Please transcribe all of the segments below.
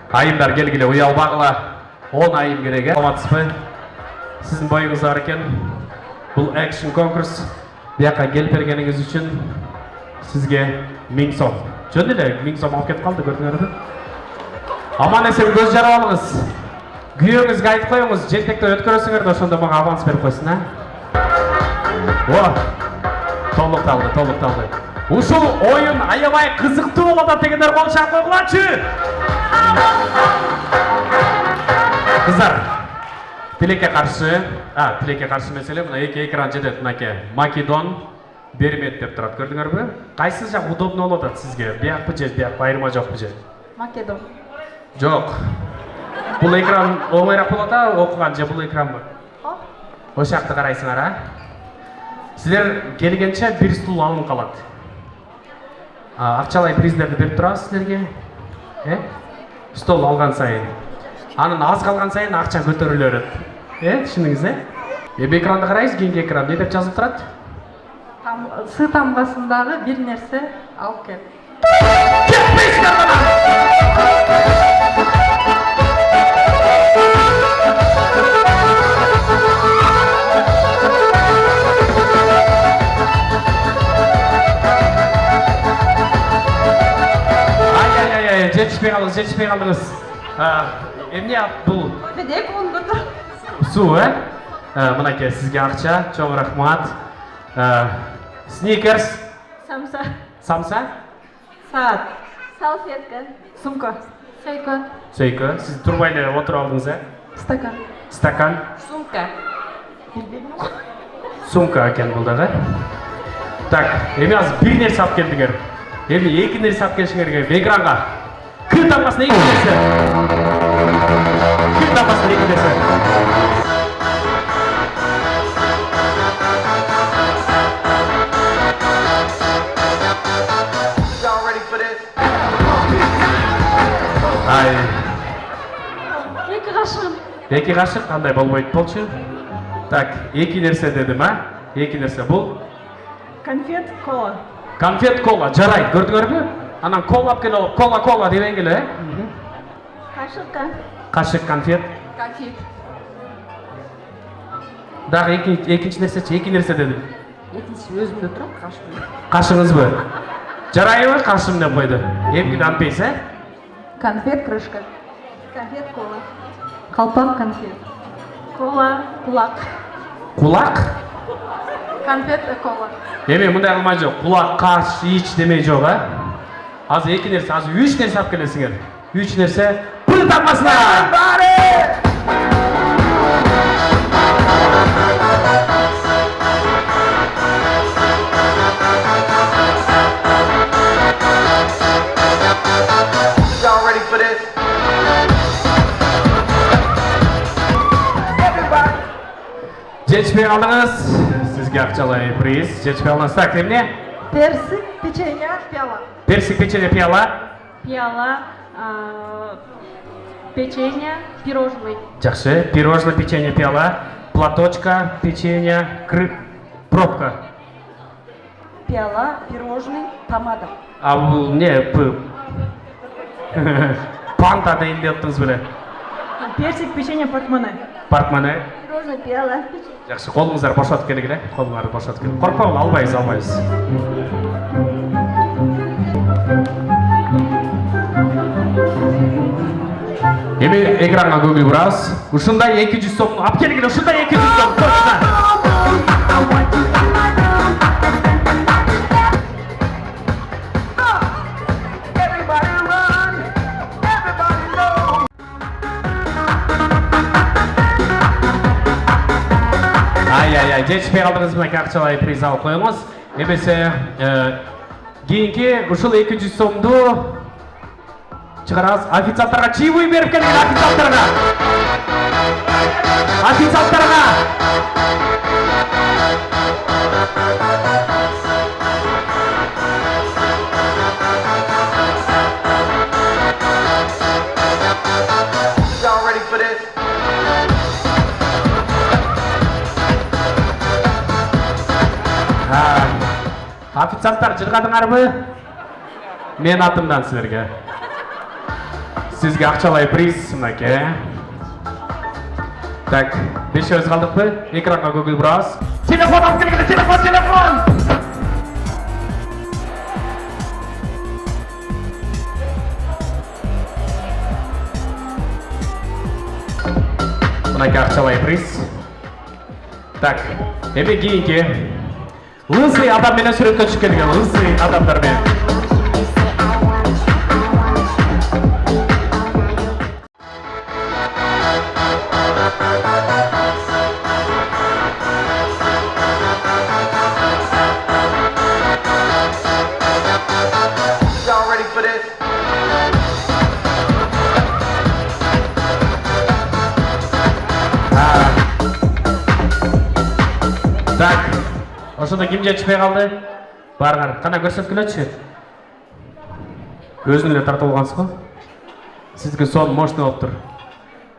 Айымдар келгіле ұялбағыла 10 айым керек. Алматыспы, сіздің бойыңыз бар екен. Бұл экшн конкурс. Бияққа келіп бергеніңіз үшін сізге 1000 сом. Жөнделе 1000 сом алып кетіп қалды, көрдіңіздер. Аман есен көз жарып алыңыз. Күйеуіңізге айтып қойыңыз, жентекте өткөресіңдер, ошонда маған аванс беріп қойсын, толықталды. Ушул ойын аябай қызықты болады дегендер қол шақ қойғылачы. Қыздар, тилекке қарсы мәселе, мына екі экран жетеді, мынаке Македон бермет деп тұрады, көрдіңдер бе? Қайсы жақ удобно болады сізге? Бияқ бі же, бияқ байырма жоқ бі же? Македон. Жоқ. Бұл экран оңайрақ болады, оқыған же бұл экран бұл. Осы жақты қарайсыңар, Сіздер келгенше бір стул алын қалады. Ақшалай приздерді беріп тұрасыз сіздерге. Стол алған сайын. Анын аз қалған сайын ақша көтерілер еді. Түсініңіз, Экранды қарайсыз, кейінгі экран не деп жазып тұрады? Сы тамғасындағы бір нәрсе алып кел. Кетпейсіңдер ғана! Жетішпей қалдыңыз. Емне бұл? Бедек оңғырды. Су, Мұнаке сізге ақша, чоң рахмат. Сникерс. Самса. Самса? Саат. Салфетка. Сумка. Сөйкі. Сөйкі. Сіз тұрбайлы отыр алдыңыз, Стакан. Стакан. Сумка. Сумка екен бұлдағы. Так, еме аз бір нәрсе алып келдіңер. Еме екі нәрсе алып келшіңерге экранға. Кір таппасын екі нәрсе. Кір таппасын екі нәрсе. Екі ғашық. Екі ғашық, қандай болмайды болшы. Так, екі нәрсе деді ма? Екі нәрсе бұл? Конфет, кола. Конфет, кола, жарайды, көрдіңер бе? Анан кола алып келіп, кола деген келе, Қашық, конфет. Конфет. Дағы екінші нәрсе, екі нәрсе дедім. Екінші өзімде тұрам, қашық. Қашыңыз бі? Жарайды ма, қашым деп қойды. Емгіді анпейс, Конфет, крышка. Конфет, кола. Қалпақ, конфет. Кола, құлақ. Құлақ? Конфет, кола. Еме, мұндай қылмай жоқ. Құлақ, қаш, ич демей жоқ, Аз екі нәрсе, аз үш нәрсе алып келесіңер. Үш нәрсе, пұл таппасына! Жетішпей қалдыңыз. Сізге ақшалай приз. Жетішпей қалдыңыз. Так, демне? Персик, печенье, пиала. Персик, печенье, пиала. Пиала, печенье, пирожный. Жақсы. Пирожный, печенье, пиала. Платочка, печенье, пробка. Пиала, пирожный, помада. А бұл не? Панта дейін де өттіңіз біле. Персик, печенье, портмоне. Портмоне. Пирожный, пиала. Жақсы, қолыңыздар бошатып келгіле. Қолыңарды бошатып келгіле. Қорқпауын, албайыз. Еме экранға көңіл бұраз. Ұшындай 200 сом. Ап келгіле, ұшындай 200 сом. Точно. Жетішпей қалдыңыз мұнай ақшалай приз алып қойыңыз. Немесе кейінге ұшыл 200 сомды шығарасыз. Официанттарға чаевой беріп келген официанттарға. Официанттар жырғадыңар ма? Мен атымдан сіздерге. Sizge akçalay priz mınake. Так, бешеуіз қалдық бы? Экранға көңіл бұраз. Телефон алып келгені, телефон! Мынаке акчалай приз. Так, эми кейинки лысый адам менен сүрөткө түшүп келген, лысый адамдар менен. Y'all ready for this? Так, ошондо ким жетишпей калды? Барыңар, кана көрсөткүлөчү. Өзүң эле тартып алгансыз го? Сизге сон мощный болуп тур.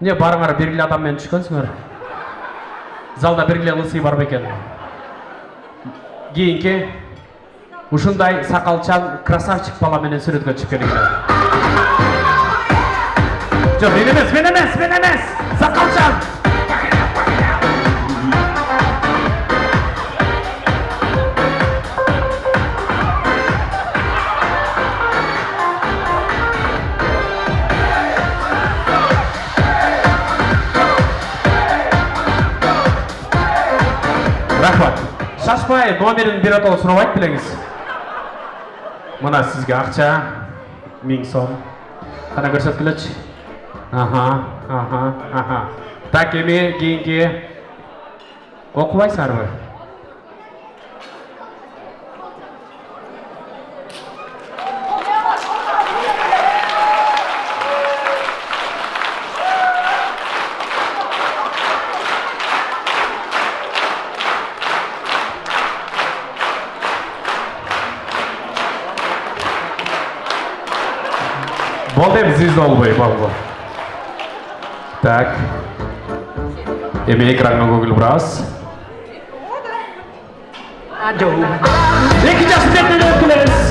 Эмне барыңар бергиле адам менен түшкөнсүңөр? Залда бергиле лысый бар бекен. Кийинки ушундай сакалчан красавчик бала менен сүрөткө чыгып келген. Жок, мен эмес, сакалчан. Рахмат. Шашпай, номерин биротол сурабайт билеңиз. Мына сизге акча 1000 сом. Кана көрсөткүлөчү. Аха. Так, эми кийинки окубайсыңарбы? Болдем зиз болбой, болбой. Так. Эми экранга көңүл бурабыз. Эки жаш бетинен өткүлөбүз.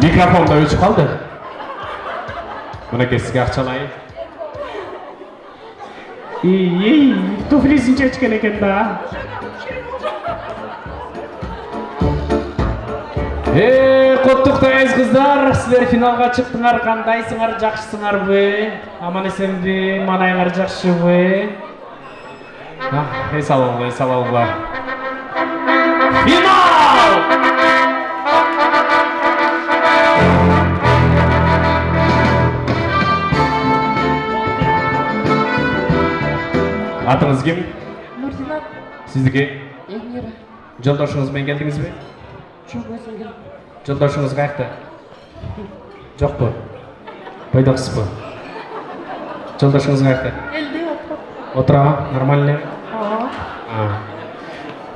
Mikrofonda öçüp kaldı. Buna kesik akçalayı. İyi, tuflisin çeçken eken da. Kottуктайбыз kızlar, sizler finalga çıktыңар, кандайсыңар, жакшысыңарбы? Аман эсенби, манайыңар жакшыбы? Эс алалы. Final! Атыңыз ким? Нурзинат. Сиздики? Эльмира. Жолдошуңуз менен келдиңизби? Жок, өзүм келдим. Жолдошуңуз каякта? Жокпу? Бойдоксузбу? Жолдошуңуз каякта? Элде отуруп. Отурабы? Нормально? Ооба.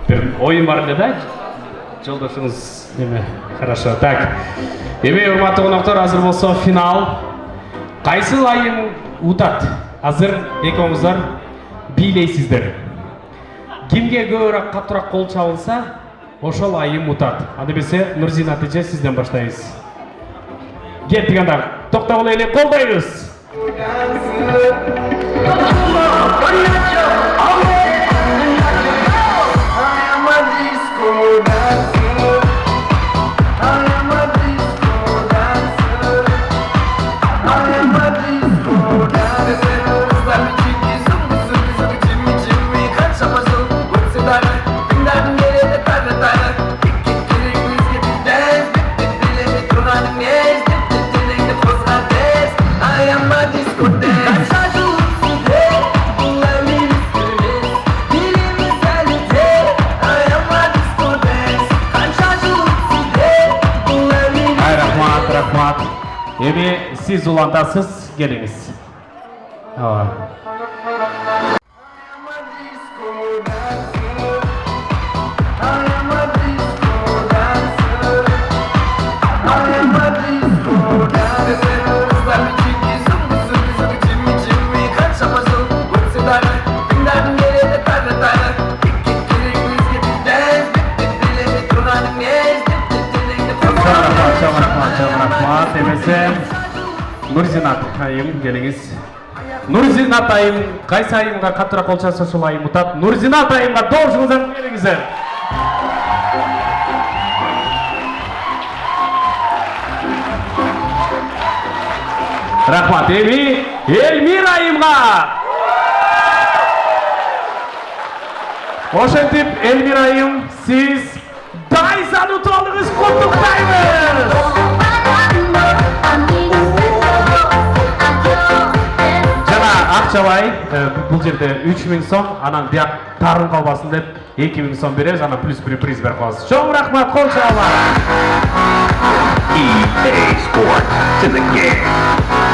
Бир оюн бар эле да? Жолдошуңуз неме? Хорошо. Так. Эми урматтуу коноктор, азыр болсо финал. Кайсыл айым утат? Азыр экөөңүздөр бийлейсиздер. Кимге көбүрөөк катуураак кол чабылса, ошол айым утат. Анда эмесе Нурзинат эже сизден баштайбыз. Кеттик анда. Токтогула эле колдойбуз. Эми сиз улантасыз, келиңиз. Çok rahmat. Demese Nurzinat ayım geliniz. Nurzinat ayım qaysi ayımga kattırak olçasa sol ayım utat. Nurzinat ayımga doğuşunuzdan gelingizler. Rahmat Elmira ayımga. Oşentip Elmira ayım siz Daysan'ı tolunuz kutuktayız. Jana Akçavay bu жерде 3000 сом, анан бияк тарын калбасын деп 2000 сом беребиз, анан плюс bir приз берип коебуз. Чоң рахмат, кол чалыңдар. EA Sports to the game.